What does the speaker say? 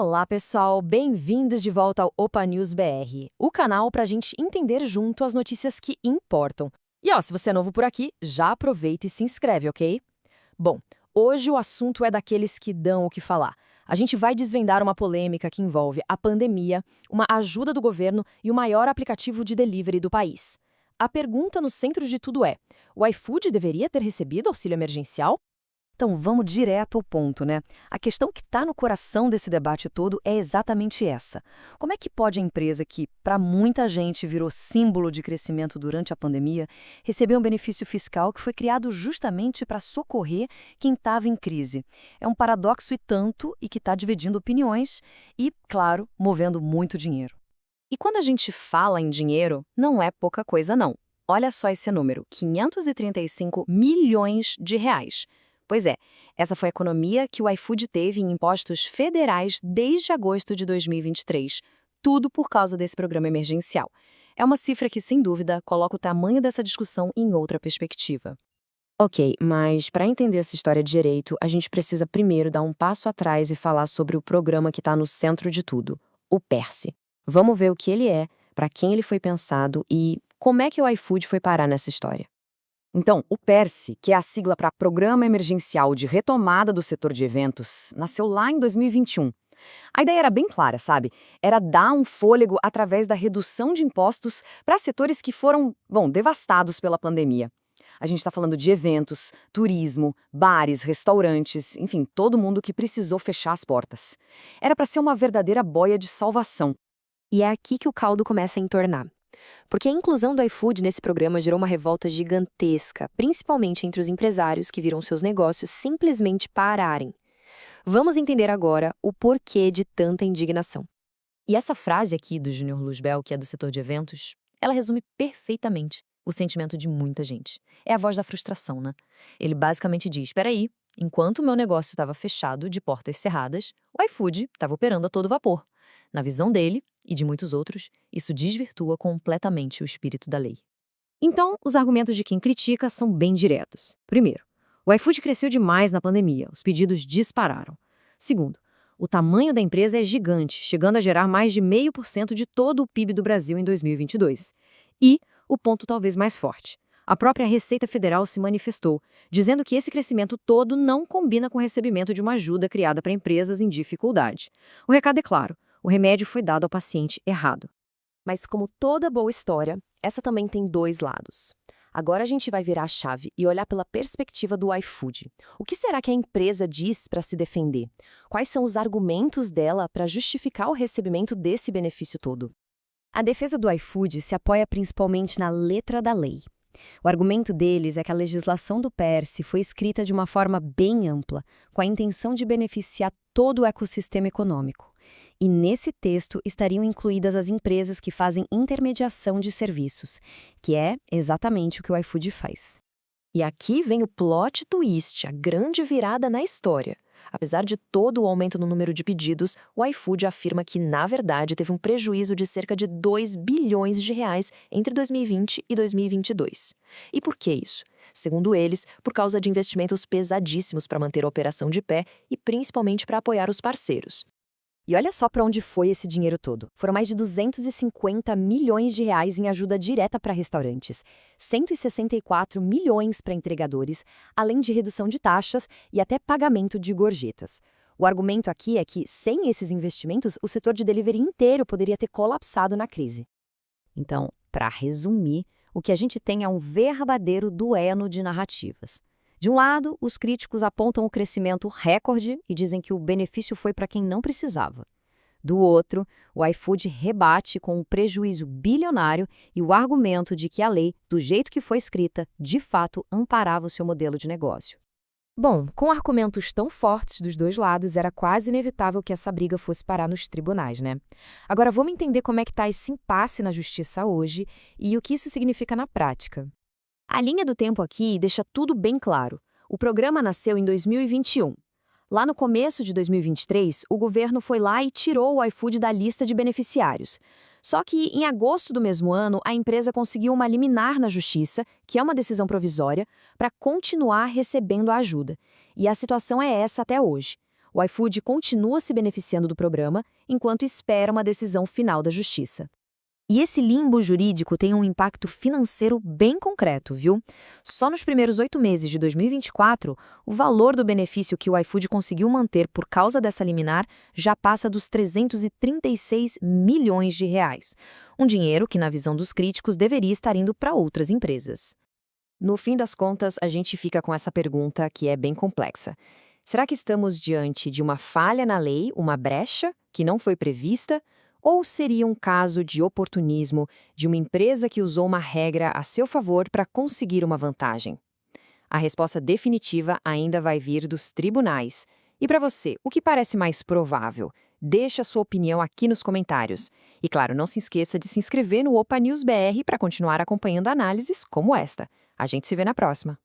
Olá, pessoal! Bem-vindos de volta ao Opa News BR, o canal para a gente entender junto as notícias que importam. E se você é novo por aqui, já aproveita e se inscreve, ok? Bom, hoje o assunto é daqueles que dão o que falar. A gente vai desvendar uma polêmica que envolve a pandemia, uma ajuda do governo e o maior aplicativo de delivery do país. A pergunta no centro de tudo é: o iFood deveria ter recebido auxílio emergencial? Então vamos direto ao ponto, né? A questão que está no coração desse debate todo é exatamente essa. Como é que pode a empresa que, para muita gente, virou símbolo de crescimento durante a pandemia, receber um benefício fiscal que foi criado justamente para socorrer quem estava em crise? É um paradoxo e tanto, e que está dividindo opiniões e, claro, movendo muito dinheiro. E quando a gente fala em dinheiro, não é pouca coisa não. Olha só esse número, 535 milhões de reais. Pois é, essa foi a economia que o iFood teve em impostos federais desde agosto de 2023, tudo por causa desse programa emergencial. É uma cifra que, sem dúvida, coloca o tamanho dessa discussão em outra perspectiva. Ok, mas para entender essa história direito, a gente precisa primeiro dar um passo atrás e falar sobre o programa que está no centro de tudo, o PERSE. Vamos ver o que ele é, para quem ele foi pensado e como é que o iFood foi parar nessa história. Então, o PERSE, que é a sigla para Programa Emergencial de Retomada do Setor de Eventos, nasceu lá em 2021. A ideia era bem clara, sabe? Era dar um fôlego através da redução de impostos para setores que foram, devastados pela pandemia. A gente está falando de eventos, turismo, bares, restaurantes, enfim, todo mundo que precisou fechar as portas. Era para ser uma verdadeira boia de salvação. E é aqui que o caldo começa a entornar. Porque a inclusão do iFood nesse programa gerou uma revolta gigantesca, principalmente entre os empresários que viram seus negócios simplesmente pararem. Vamos entender agora o porquê de tanta indignação. E essa frase aqui do Júnior Luzbel, que é do setor de eventos, ela resume perfeitamente o sentimento de muita gente. É a voz da frustração, né? Ele basicamente diz: espera aí, enquanto o meu negócio estava fechado, de portas cerradas, o iFood estava operando a todo vapor. Na visão dele, e de muitos outros, isso desvirtua completamente o espírito da lei. Então, os argumentos de quem critica são bem diretos. Primeiro, o iFood cresceu demais na pandemia, os pedidos dispararam. Segundo, o tamanho da empresa é gigante, chegando a gerar mais de 0,5% de todo o PIB do Brasil em 2022. E o ponto talvez mais forte: a própria Receita Federal se manifestou, dizendo que esse crescimento todo não combina com o recebimento de uma ajuda criada para empresas em dificuldade. O recado é claro: o remédio foi dado ao paciente errado. Mas como toda boa história, essa também tem dois lados. Agora a gente vai virar a chave e olhar pela perspectiva do iFood. O que será que a empresa diz para se defender? Quais são os argumentos dela para justificar o recebimento desse benefício todo? A defesa do iFood se apoia principalmente na letra da lei. O argumento deles é que a legislação do PERSE foi escrita de uma forma bem ampla, com a intenção de beneficiar todo o ecossistema econômico. E nesse texto estariam incluídas as empresas que fazem intermediação de serviços, que é exatamente o que o iFood faz. E aqui vem o plot twist, a grande virada na história. Apesar de todo o aumento no número de pedidos, o iFood afirma que, na verdade, teve um prejuízo de cerca de 2 bilhões de reais entre 2020 e 2022. E por que isso? Segundo eles, por causa de investimentos pesadíssimos para manter a operação de pé e principalmente para apoiar os parceiros. E olha só para onde foi esse dinheiro todo. Foram mais de 250 milhões de reais em ajuda direta para restaurantes, 164 milhões para entregadores, além de redução de taxas e até pagamento de gorjetas. O argumento aqui é que, sem esses investimentos, o setor de delivery inteiro poderia ter colapsado na crise. Então, para resumir, o que a gente tem é um verdadeiro duelo de narrativas. De um lado, os críticos apontam o crescimento recorde e dizem que o benefício foi para quem não precisava. Do outro, o iFood rebate com um prejuízo bilionário e o argumento de que a lei, do jeito que foi escrita, de fato amparava o seu modelo de negócio. Bom, com argumentos tão fortes dos dois lados, era quase inevitável que essa briga fosse parar nos tribunais, né? Agora vamos entender como é que está esse impasse na justiça hoje e o que isso significa na prática. A linha do tempo aqui deixa tudo bem claro. O programa nasceu em 2021. Lá no começo de 2023, o governo foi lá e tirou o iFood da lista de beneficiários. Só que, em agosto do mesmo ano, a empresa conseguiu uma liminar na Justiça, que é uma decisão provisória, para continuar recebendo a ajuda. E a situação é essa até hoje. O iFood continua se beneficiando do programa enquanto espera uma decisão final da Justiça. E esse limbo jurídico tem um impacto financeiro bem concreto, viu? Só nos primeiros 8 meses de 2024, o valor do benefício que o iFood conseguiu manter por causa dessa liminar já passa dos 336 milhões de reais. Um dinheiro que, na visão dos críticos, deveria estar indo para outras empresas. No fim das contas, a gente fica com essa pergunta que é bem complexa. Será que estamos diante de uma falha na lei, uma brecha que não foi prevista? Ou seria um caso de oportunismo de uma empresa que usou uma regra a seu favor para conseguir uma vantagem? A resposta definitiva ainda vai vir dos tribunais. E para você, o que parece mais provável? Deixe a sua opinião aqui nos comentários. E claro, não se esqueça de se inscrever no Opa News BR para continuar acompanhando análises como esta. A gente se vê na próxima.